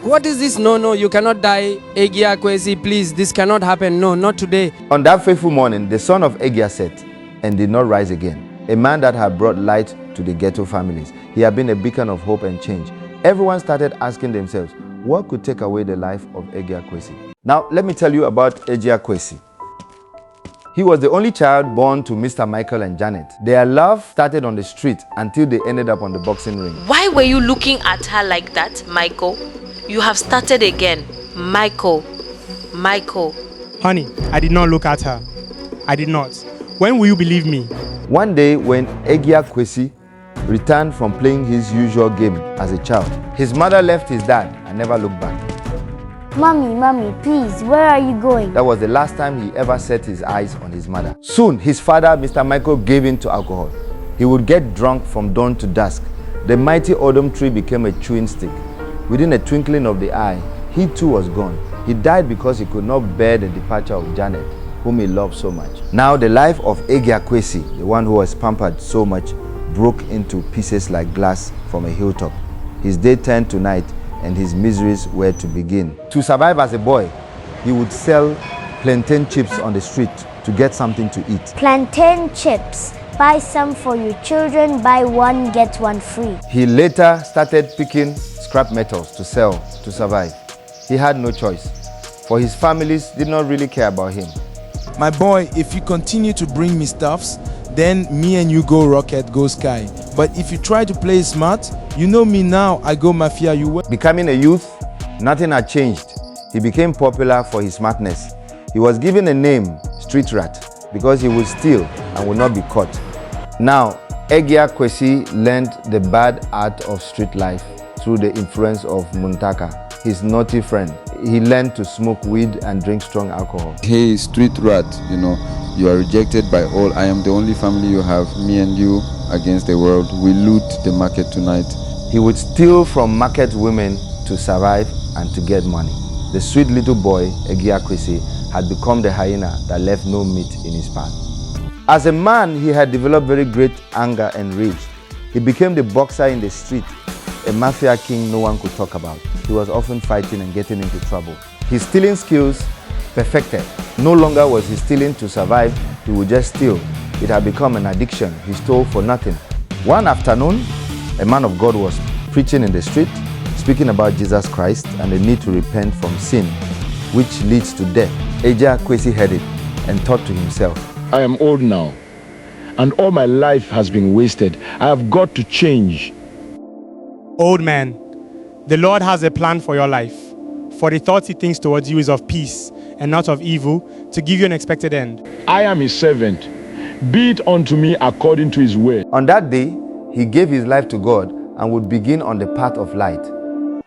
What is this? No, you cannot die. Egya Kwesi, please, this cannot happen. No, not today. On that fateful morning, the son of Egya set and did not rise again. A man that had brought light to the ghetto families. He had been a beacon of hope and change. Everyone started asking themselves, what could take away the life of Egya Kwesi? Now, let me tell you about Egya Kwesi. He was the only child born to Mr. Michael and Janet. Their love started on the street until they ended up on the boxing ring. Why were you looking at her like that, Michael? You have started again. Michael. Honey, I did not look at her. I did not. When will you believe me? One day when Egya Kwesi returned from playing his usual game as a child, his mother left his dad and never looked back. Mommy, please, where are you going? That was the last time he ever set his eyes on his mother. Soon, his father, Mr. Michael, gave in to alcohol. He would get drunk from dawn to dusk. The mighty Odom tree became a chewing stick. Within a twinkling of the eye, he too was gone. He died because he could not bear the departure of Janet, whom he loved so much. Now, the life of Egya Kwesi, the one who was pampered so much, broke into pieces like glass from a hilltop. His day turned to night, and his miseries were to begin. To survive as a boy, he would sell plantain chips on the street to get something to eat. Plantain chips. Buy some for your children, buy one, get one free. He later started picking scrap metals to sell to survive. He had no choice, for his families did not really care about him. My boy, if you continue to bring me stuffs, then me and you go rocket, go sky. But if you try to play smart, you know me now, I go mafia, you will. Becoming a youth, nothing had changed. He became popular for his smartness. He was given a name, Street Rat, because he would steal and would not be caught. Now, Egya Kwesi learned the bad art of street life through the influence of Muntaka, his naughty friend. He learned to smoke weed and drink strong alcohol. Hey, street rat, you are rejected by all. I am the only family you have, me and you against the world. We loot the market tonight. He would steal from market women to survive and to get money. The sweet little boy, Egya Kwesi, had become the hyena that left no meat in his path. As a man, he had developed very great anger and rage. He became the boxer in the street, a mafia king no one could talk about. He was often fighting and getting into trouble. His stealing skills perfected. No longer was he stealing to survive, he would just steal. It had become an addiction. He stole for nothing. One afternoon, a man of God was preaching in the street, speaking about Jesus Christ and the need to repent from sin, which leads to death. Egya Kwesi heard it and thought to himself, I am old now, and all my life has been wasted. I have got to change. Old man, the Lord has a plan for your life. For the thoughts he thinks towards you is of peace and not of evil, to give you an expected end. I am his servant. Be it unto me according to his word. On that day, he gave his life to God and would begin on the path of light.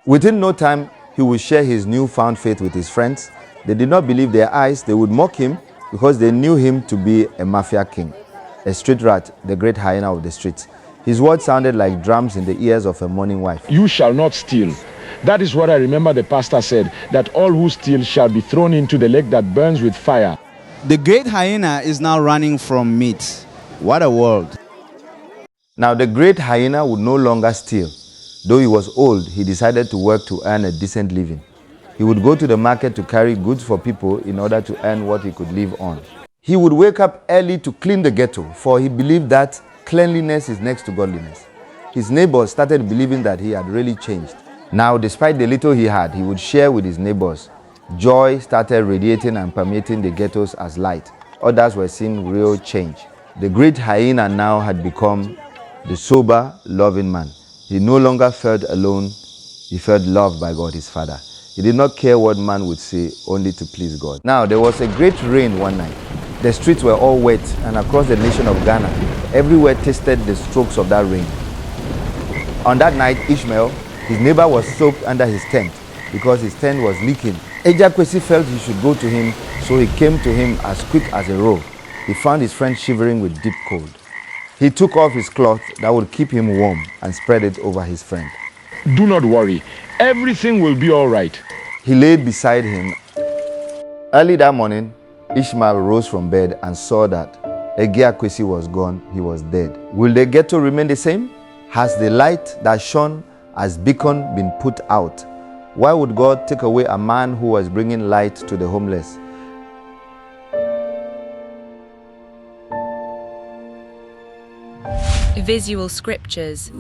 Within no time, he would share his newfound faith with his friends. They did not believe their eyes. They would mock him because they knew him to be a mafia king, a street rat, the great hyena of the streets. His words sounded like drums in the ears of a mourning wife. You shall not steal. That is what I remember the pastor said, that all who steal shall be thrown into the lake that burns with fire. The great hyena is now running from meat. What a world. Now the great hyena would no longer steal. Though he was old, he decided to work to earn a decent living. He would go to the market to carry goods for people in order to earn what he could live on. He would wake up early to clean the ghetto, for he believed that cleanliness is next to godliness. His neighbors started believing that he had really changed. Now, despite the little he had, he would share with his neighbors. Joy started radiating and permeating the ghettos as light. Others were seeing real change. The great hyena now had become the sober, loving man. He no longer felt alone. He felt loved by God, his Father. He did not care what man would say, only to please God. Now, there was a great rain one night. The streets were all wet, and across the nation of Ghana, everywhere tasted the strokes of that rain. On that night, Ishmael, his neighbor, was soaked under his tent because his tent was leaking. Egya Kwesi felt he should go to him, so he came to him as quick as a roe. He found his friend shivering with deep cold. He took off his cloth that would keep him warm and spread it over his friend. Do not worry. Everything will be all right. He laid beside him. Early that morning, Ishmael rose from bed and saw that Egya Kwesi was gone, he was dead. Will the ghetto remain the same? Has the light that shone as beacon been put out? Why would God take away a man who was bringing light to the homeless? Visual scriptures.